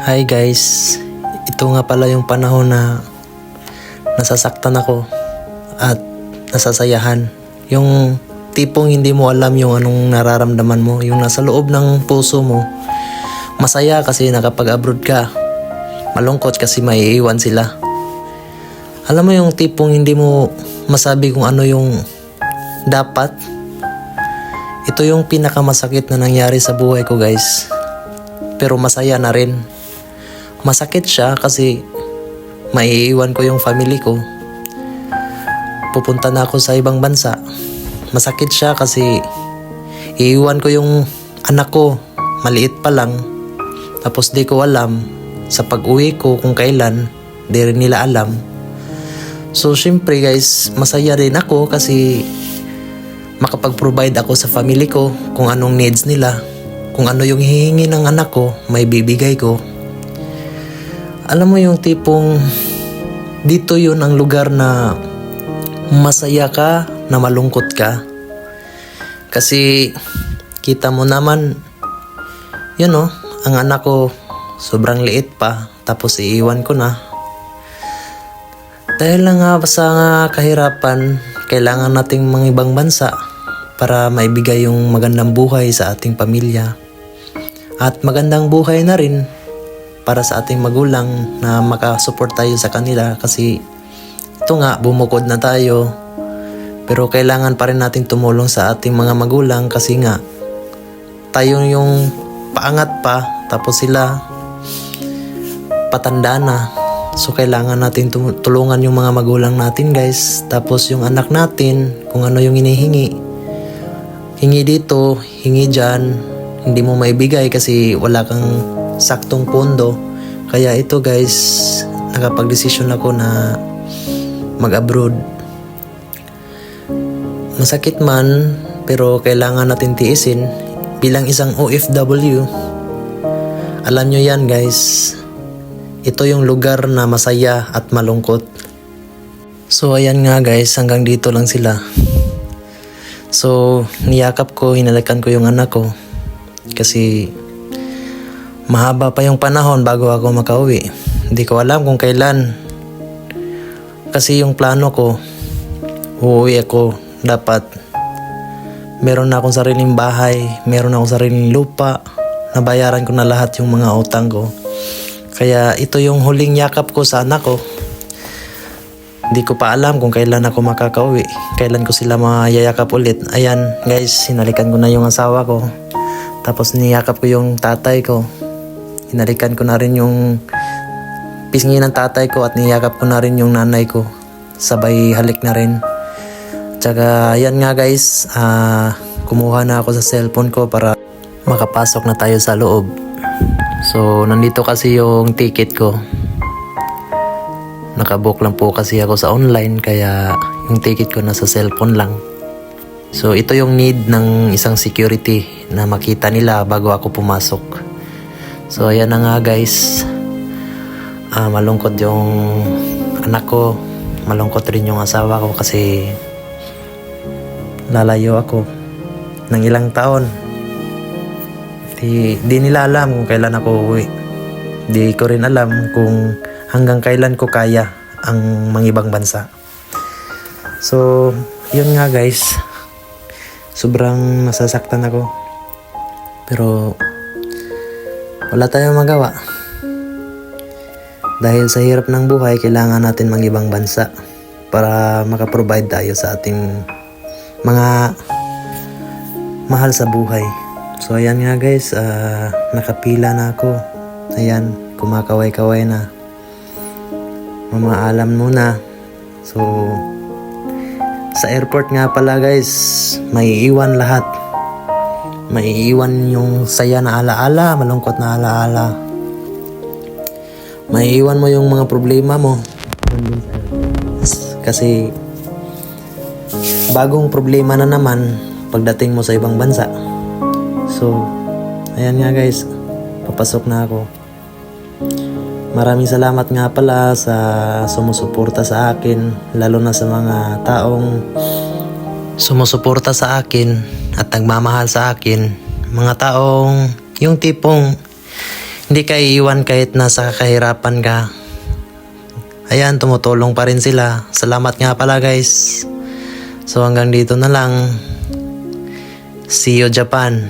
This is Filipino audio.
Hi guys, ito nga pala yung panahon na nasasaktan ako at nasasayahan. Yung tipong hindi mo alam yung anong nararamdaman mo, yung nasa loob ng puso mo. Masaya kasi nakapag-abroad ka, malungkot kasi maiiwan sila. Alam mo yung tipong hindi mo masabi kung ano yung dapat. Ito yung pinakamasakit na nangyari sa buhay ko guys, pero masaya na rin. Masakit siya kasi maiiwan ko yung family ko. Pupunta na ako sa ibang bansa. Masakit siya kasi iiwan ko yung anak ko, maliit pa lang. Tapos di ko alam sa pag-uwi ko kung kailan, di rin nila alam. So syempre guys, masaya rin ako kasi makapag-provide ako sa family ko kung anong needs nila. Kung ano yung hihingi ng anak ko, may bibigay ko. Alam mo yung tipong dito yun ang lugar na masaya ka na malungkot ka. Kasi kita mo naman, yun o, ang anak ko sobrang liit pa, tapos iiwan ko na. Dahil lang nga sa kahirapan, kailangan nating mga ibang bansa para maibigay yung magandang buhay sa ating pamilya. At magandang buhay na rin para sa ating magulang na makasupport tayo sa kanila kasi ito nga, bumukod na tayo. Pero kailangan pa rin natin tumulong sa ating mga magulang kasi nga tayo yung paangat pa tapos sila patanda na. So kailangan natin tulungan yung mga magulang natin guys. Tapos yung anak natin, kung ano yung hinihingi, hingi dito, hingi dyan, hindi mo maibigay kasi wala kang saktong pondo. Kaya ito guys, nakapag-desisyon ako na mag-abroad. Masakit man, pero kailangan natin tiisin bilang isang OFW. Alam nyo yan guys, ito yung lugar na masaya at malungkot. So ayan nga guys, hanggang dito lang sila. So niyakap ko, hinalakan ko yung anak ko kasi mahaba pa yung panahon bago ako makauwi. Hindi ko alam kung kailan. Kasi yung plano ko, uuwi ako, dapat meron na akong sariling bahay, meron na akong sariling lupa, nabayaran ko na lahat yung mga utang ko. Kaya ito yung huling yakap ko sa anak ko. Hindi ko pa alam kung kailan ako makakauwi, kailan ko sila mayayakap ulit. Ayan guys, hinalikan ko na yung asawa ko. Tapos niyakap ko yung tatay ko. Hinalikan ko na rin yung pisngi ng tatay ko at niyakap ko na rin yung nanay ko. Sabay halik na rin. Tsaka yan nga guys, kumuha na ako sa cellphone ko para makapasok na tayo sa loob. So nandito kasi yung ticket ko. Nakabook lang po kasi ako sa online kaya yung ticket ko nasa cellphone lang. So ito yung need ng isang security na makita nila bago ako pumasok. So ayan na nga guys, malungkot yung anak ko, malungkot rin yung asawa ko kasi lalayo ako ng ilang taon. Di nila alam kung kailan ako uuwi. Di ko rin alam kung hanggang kailan ko kaya ang mga ibang bansa. So yun nga guys, sobrang nasasaktan ako. Pero wala tayong magawa. Dahil sa hirap ng buhay, kailangan natin mag-ibang bansa para makaprovide tayo sa ating mga mahal sa buhay. So ayan nga guys, nakapila na ako. Ayan, kumakaway-kaway na. Mamaalam muna. So sa airport nga pala guys, may iwan lahat. Maiiwan yung saya na alaala, malungkot na alaala. Maiiwan mo yung mga problema mo. Kasi bagong problema na naman pagdating mo sa ibang bansa. So, ayan nga guys, papasok na ako. Maraming salamat nga pala sa sumusuporta sa akin, lalo na sa mga taong sumusuporta sa akin at nagmamahal sa akin. Mga taong yung tipong Hindi ka iiwan kahit nasa kahirapan ka. Ayan, tumutulong pa rin sila. Salamat nga pala guys. So hanggang dito na lang. See you Japan.